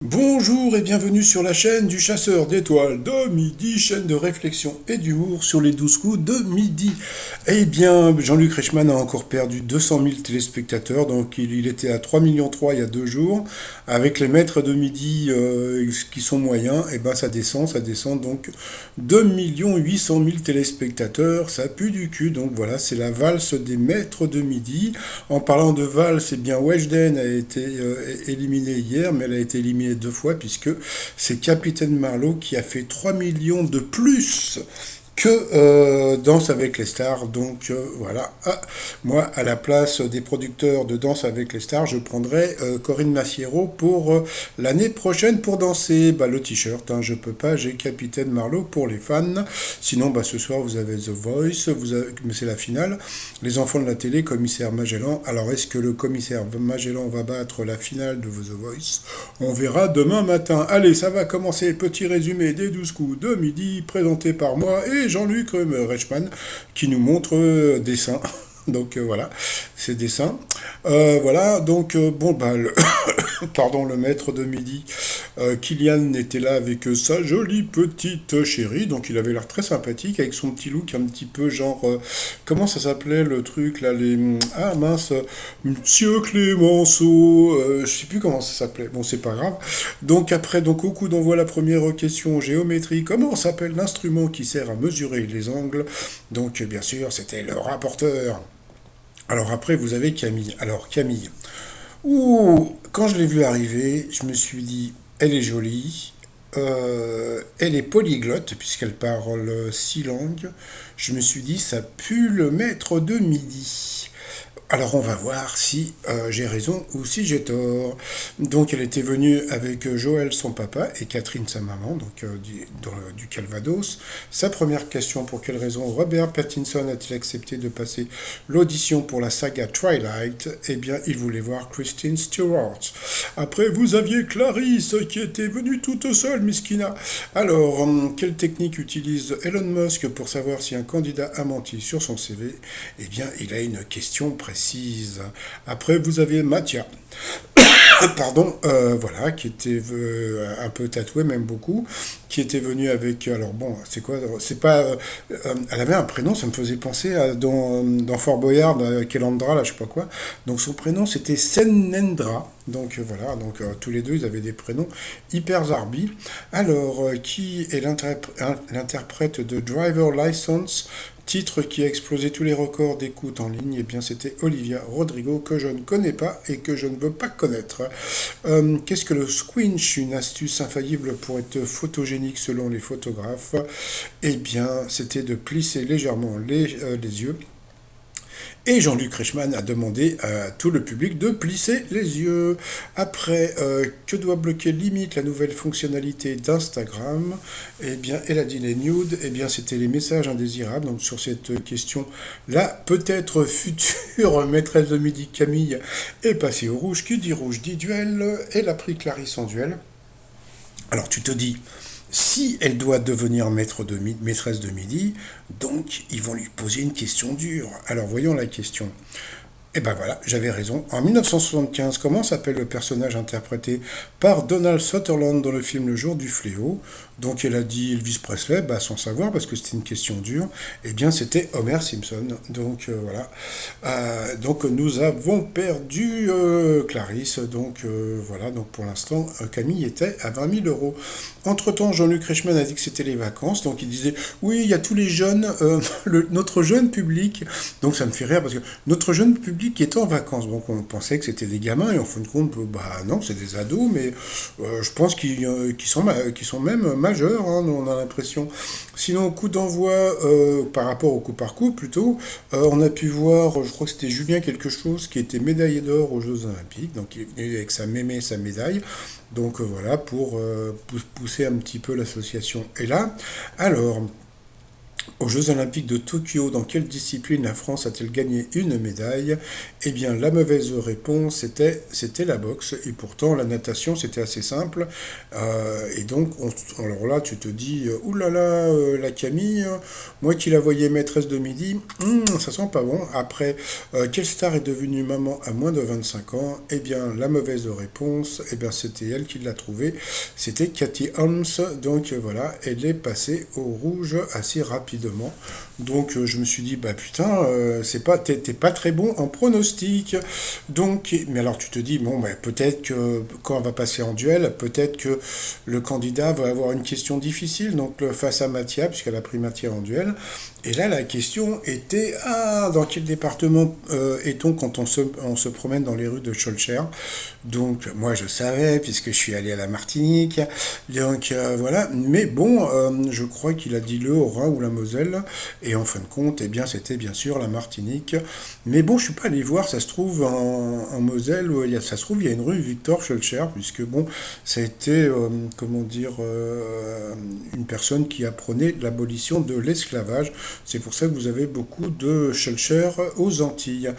Bonjour et bienvenue sur la chaîne du chasseur d'étoiles de midi, chaîne de réflexion et d'humour sur les 12 coups de midi. Eh bien, Jean-Luc Reichmann a encore perdu 200 000 téléspectateurs, donc il était à 3,3 millions il y a 2 jours. Avec les maîtres de midi qui sont moyens, et ben ça descend donc 2 800 000 téléspectateurs, ça pue du cul. Donc voilà, c'est la valse des maîtres de midi. En parlant de valse, eh bien Weshden a été éliminée hier, mais elle a été éliminée 2 fois puisque c'est Capitaine Marlowe qui a fait 3 millions de plus que Danse avec les stars. Donc voilà. Ah, moi, à la place des producteurs de Danse avec les stars, je prendrais Corinne Massiero pour l'année prochaine pour danser. Bah, le t-shirt, hein, je peux pas, j'ai Capitaine Marlowe pour les fans. Sinon, bah, ce soir, vous avez The Voice, mais c'est la finale. Les enfants de la télé, commissaire Magellan. Alors, est-ce que le commissaire Magellan va battre la finale de The Voice? On verra demain matin. Allez, ça va commencer. Petit résumé des 12 coups de midi, présenté par moi et Jean-Luc Reichmann, qui nous montre des seins. Donc voilà, ces dessins. Voilà, donc bon, bah, pardon, le maître de midi, Kylian était là avec sa jolie petite chérie, donc il avait l'air très sympathique avec son petit look un petit peu genre, comment ça s'appelait le truc là, ah mince, Monsieur Clémenceau, je sais plus comment ça s'appelait, bon c'est pas grave. Donc après, donc au coup d'envoi la première question, géométrie, comment s'appelle l'instrument qui sert à mesurer les angles? Donc bien sûr, c'était le rapporteur. Alors après, vous avez Camille. Alors Camille, ouh, quand je l'ai vue arriver, je me suis dit, elle est jolie, elle est polyglotte puisqu'elle parle 6 langues. Je me suis dit, ça pue le maître de midi. Alors on va voir si j'ai raison ou si j'ai tort. Donc elle était venue avec Joël son papa et Catherine sa maman, donc du Calvados. Sa première question, pour quelle raison Robert Pattinson a-t-il accepté de passer l'audition pour la saga Twilight? Eh bien il voulait voir Kristen Stewart. Après vous aviez Clarisse qui était venue toute seule, Miskina. Alors quelle technique utilise Elon Musk pour savoir si un candidat a menti sur son CV? Eh bien il a une question précise. Après, vous avez Mathia, pardon, voilà, qui était un peu tatoué, même beaucoup, qui était venu avec, alors bon, c'est quoi, c'est pas, elle avait un prénom, ça me faisait penser à dans Fort Boyard, Kelandra, là, je sais pas quoi. Donc son prénom c'était Senendra. Donc voilà, donc tous les deux ils avaient des prénoms hyper zarbi. Alors, qui est l'interprète de Driver License, titre qui a explosé tous les records d'écoute en ligne? Eh bien, c'était Olivia Rodrigo, que je ne connais pas et que je ne veux pas connaître. Qu'est-ce que le squinch? Une astuce infaillible pour être photogénique selon les photographes. Eh bien, c'était de plisser légèrement les yeux. Et Jean-Luc Reichmann a demandé à tout le public de plisser les yeux. Après, que doit bloquer limite la nouvelle fonctionnalité d'Instagram? Eh bien, elle a dit les nudes. Eh bien, c'était les messages indésirables. Donc, sur cette question, là, peut-être future maîtresse de midi Camille est passée au rouge. Qui dit rouge dit duel. Elle a pris Clarisse en duel. Alors, tu te dis, si elle doit devenir maîtresse de midi, donc ils vont lui poser une question dure. Alors voyons la question. Et ben voilà, j'avais raison. En 1975, comment s'appelle le personnage interprété par Donald Sutherland dans le film Le Jour du Fléau? Donc elle a dit Elvis Presley, bah, sans savoir, parce que c'était une question dure. Eh bien c'était Homer Simpson. Donc voilà. Donc nous avons perdu Clarisse. Donc voilà, donc pour l'instant, Camille était à 20 000 euros. Entre-temps, Jean-Luc Reichmann a dit que c'était les vacances. Donc il disait, oui, il y a tous les jeunes, notre jeune public. Donc ça me fait rire parce que notre jeune public qui est en vacances. Donc on pensait que c'était des gamins et en fin de compte, bah non, c'est des ados, mais je pense qu'ils sont même majeurs, hein, on a l'impression. Sinon, au coup d'envoi, par rapport au coup par coup plutôt, on a pu voir, je crois que c'était Julien quelque chose qui était médaillé d'or aux Jeux Olympiques. Donc il est venu avec sa mémé, sa médaille. Donc voilà, pour pousser un petit peu l'association. Et là, alors, Aux Jeux Olympiques de Tokyo, dans quelle discipline la France a-t-elle gagné une médaille? Eh bien, la mauvaise réponse c'était la boxe. Et pourtant, la natation, c'était assez simple. Et donc, alors là, tu te dis, oulala, la Camille, moi qui la voyais maîtresse de midi, ça sent pas bon. Après, quelle star est devenue maman à moins de 25 ans? Eh bien, la mauvaise réponse, eh bien, c'était elle qui l'a trouvée. C'était Cathy Holmes. Donc voilà, elle est passée au rouge assez rapidement. Donc je me suis dit, bah putain, t'es pas très bon en pronostic. Donc, mais alors tu te dis, bon, bah, peut-être que quand on va passer en duel, peut-être que le candidat va avoir une question difficile, donc face à Mathia, puisqu'elle a pris Mathia en duel. Et là, la question était, ah, dans quel département est-on quand on se promène dans les rues de Schœlcher? Donc, moi, je savais, puisque je suis allé à la Martinique. Donc, voilà. Mais bon, je crois qu'il a dit le Haut-Rhin ou la Moselle. Et en fin de compte, eh bien, c'était bien sûr la Martinique. Mais bon, je suis pas allé voir, ça se trouve en Moselle, ça se trouve, il y a une rue Victor Schœlcher, puisque bon, ça a été, comment dire, une personne qui apprenait l'abolition de l'esclavage. C'est pour ça que vous avez beaucoup de Schœlcher aux Antilles.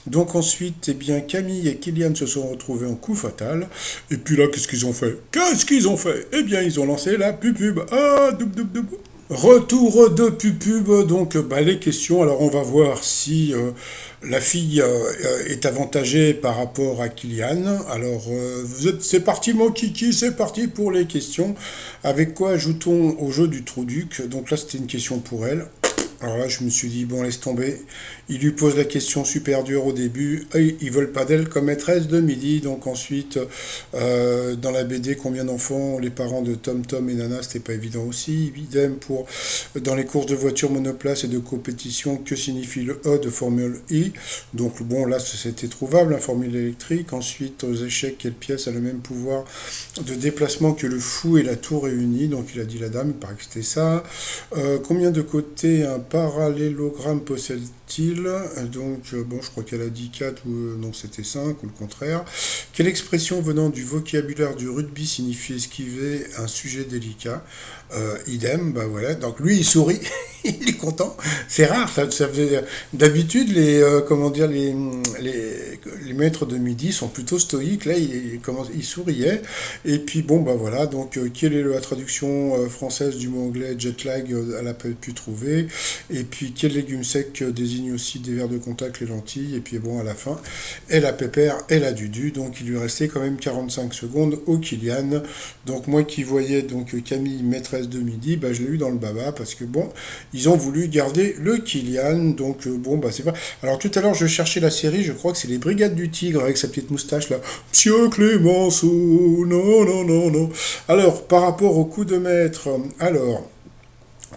Donc ensuite, eh bien, Camille et Kylian se sont retrouvés en coup fatal. Et puis là, qu'est-ce qu'ils ont fait? Qu'est-ce qu'ils ont fait? Eh bien, ils ont lancé la pub. Ah, doub, doub, doub. Retour de pub, donc bah, les questions. Alors on va voir si la fille est avantagée par rapport à Kylian. Alors c'est parti mon kiki, c'est parti pour les questions. Avec quoi ajoutons au jeu du Trou-Duc? Donc là c'était une question pour elle. Alors là, je me suis dit, bon, laisse tomber. Il lui pose la question super dure au début. Et ils veulent pas d'elle comme maîtresse de midi. Donc ensuite, dans la BD, combien d'enfants ont les parents de Tom Tom et Nana? C'était pas évident aussi. Idem pour dans les courses de voitures monoplace et de compétition, que signifie le E de Formule I? Donc bon, là, c'était trouvable, la formule électrique. Ensuite, aux échecs, quelle pièce a le même pouvoir de déplacement que le fou et la tour réunis? Donc il a dit la dame, il paraît que c'était ça. Combien de côtés un parallélogramme possède-t-il? Donc, bon, je crois qu'elle a dit 4 ou non, c'était 5 ou le contraire. Quelle expression venant du vocabulaire du rugby signifie esquiver un sujet délicat? Idem, bah voilà. Donc lui, il sourit, il est content. C'est rare, ça faisait... D'habitude, comment dire, les maîtres de midi sont plutôt stoïques. Là, il souriait. Et puis, bon, bah voilà. Donc, quelle est la traduction française du mot anglais jet lag? Elle a pas pu trouver. Et puis, quel légume sec désigne aussi des verres de contact, les lentilles? Et puis, bon, à la fin, elle a pépère, elle a dudu. Donc, il lui restait quand même 45 secondes au Kylian. Donc, moi qui voyais donc Camille, maîtresse de midi, bah, je l'ai eu dans le baba parce que, bon, ils ont voulu garder le Kylian. Donc, bon, bah, c'est pas. Alors, tout à l'heure, je cherchais la série. Je crois que c'est les Brigades du Tigre avec sa petite moustache là. Monsieur Clémenceau, non, non, non, non. Alors, par rapport au coup de maître, alors.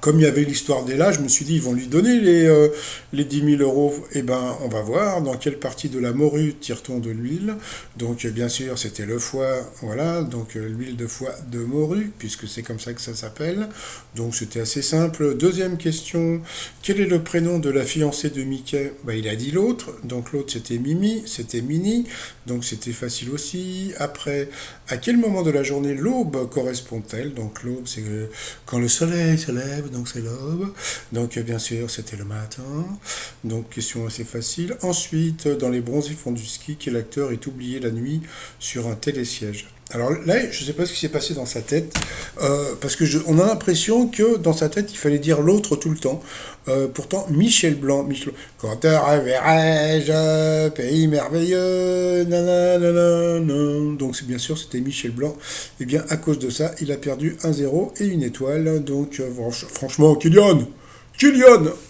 Comme il y avait l'histoire d'Ella, je me suis dit, ils vont lui donner les 10 000 euros. Eh ben, on va voir dans quelle partie de la morue tire-t-on de l'huile. Donc, bien sûr, c'était le foie, voilà, donc l'huile de foie de morue, puisque c'est comme ça que ça s'appelle. Donc, c'était assez simple. Deuxième question, quel est le prénom de la fiancée de Mickey? Ben, il a dit l'autre, donc l'autre c'était Mimi, c'était Minnie, donc c'était facile aussi. Après, à quel moment de la journée l'aube correspond-elle? Donc, l'aube, c'est quand le soleil se lève, donc c'est l'aube. Donc bien sûr, c'était le matin. Donc question assez facile. Ensuite, dans les bronzés fonds du ski, quel acteur est oublié la nuit sur un télésiège? Alors là, je ne sais pas ce qui s'est passé dans sa tête, parce que on a l'impression que dans sa tête, il fallait dire l'autre tout le temps. Pourtant, Michel Blanc, quand te reverrai-je, pays merveilleux, nanana, donc c'est bien sûr, c'était Michel Blanc. Et bien, à cause de ça, il a perdu 1-0 et une étoile. Donc, franchement, Kylian!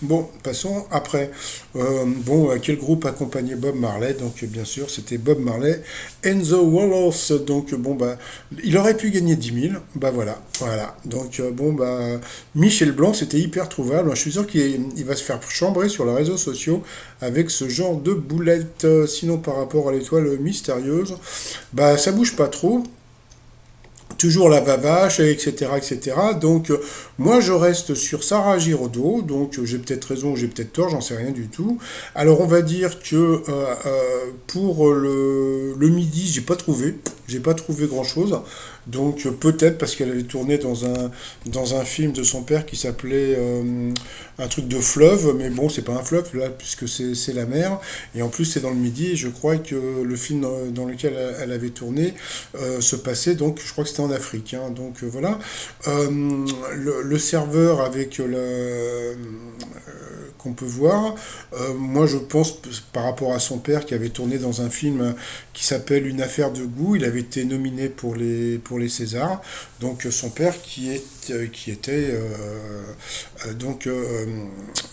Bon, passons après. Bon, quel groupe accompagnait Bob Marley? Donc, bien sûr, c'était Bob Marley and the Wailers. Donc, bon, bah, il aurait pu gagner 10 000. Bah, voilà, voilà. Donc, bon, bah, Michel Blanc, c'était hyper trouvable. Je suis sûr qu'il va se faire chambrer sur les réseaux sociaux avec ce genre de boulette. Sinon, par rapport à l'étoile mystérieuse, bah, ça bouge pas trop. Toujours la vavache, etc., etc. Donc, moi, je reste sur Sarah Giraudot. Donc, j'ai peut-être raison, j'ai peut-être tort, j'en sais rien du tout. Alors, on va dire que pour le midi, j'ai pas trouvé. j'ai pas trouvé grand-chose. Donc peut-être parce qu'elle avait tourné dans un film de son père qui s'appelait un truc de fleuve, mais bon, c'est pas un fleuve là, puisque c'est la mer. Et en plus, c'est dans le Midi. Et je crois que le film dans lequel elle avait tourné se passait, donc je crois que c'était en Afrique. Hein. Donc voilà. Le serveur avec qu'on peut voir. Moi, je pense, par rapport à son père qui avait tourné dans un film qui s'appelle Une affaire de goût, il avait été nominé pour les Césars. Donc, son père qui était donc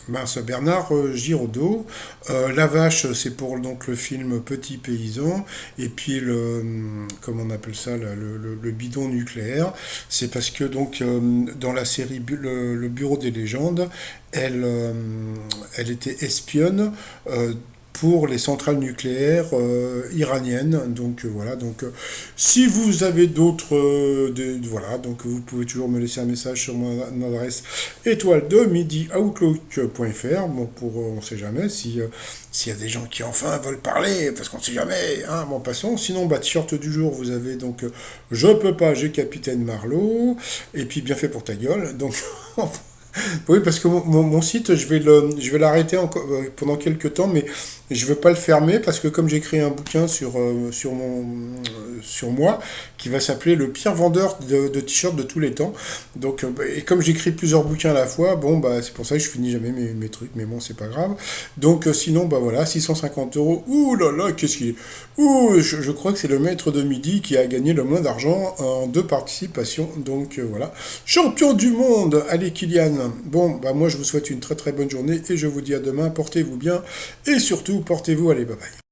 mince, Bernard Giraudot. La vache, c'est pour donc le film Petit Paysan. Et puis comment on appelle ça, le bidon nucléaire, c'est parce que donc dans la série le Bureau des légendes, elle, elle était espionne pour les centrales nucléaires iraniennes. Donc voilà, donc si vous avez d'autres voilà, donc vous pouvez toujours me laisser un message sur mon adresse étoile de midi outlook.fr. Bon, pour on sait jamais si s'il y a des gens qui enfin veulent parler, parce qu'on sait jamais, hein, bon passons. Sinon, bah t-shirt du jour, vous avez donc je peux pas, j'ai Capitaine Marlowe, et puis bien fait pour ta gueule. Donc oui, parce que mon site, je vais l'arrêter encore pendant quelques temps, mais je veux pas le fermer parce que comme j'ai écrit un bouquin sur moi, qui va s'appeler Le pire vendeur de t-shirts de tous les temps. Donc, et comme j'écris plusieurs bouquins à la fois, bon, bah, c'est pour ça que je finis jamais mes trucs, mais bon, c'est pas grave. Donc, sinon, bah voilà, 650 euros. Ouh là là, qu'est-ce qu'il est. Ouh, je crois que c'est le maître de midi qui a gagné le moins d'argent en deux participations. Donc, voilà. Champion du monde, allez Kylian. Bon, bah moi je vous souhaite une très très bonne journée et je vous dis à demain, portez-vous bien et surtout portez-vous, allez bye bye.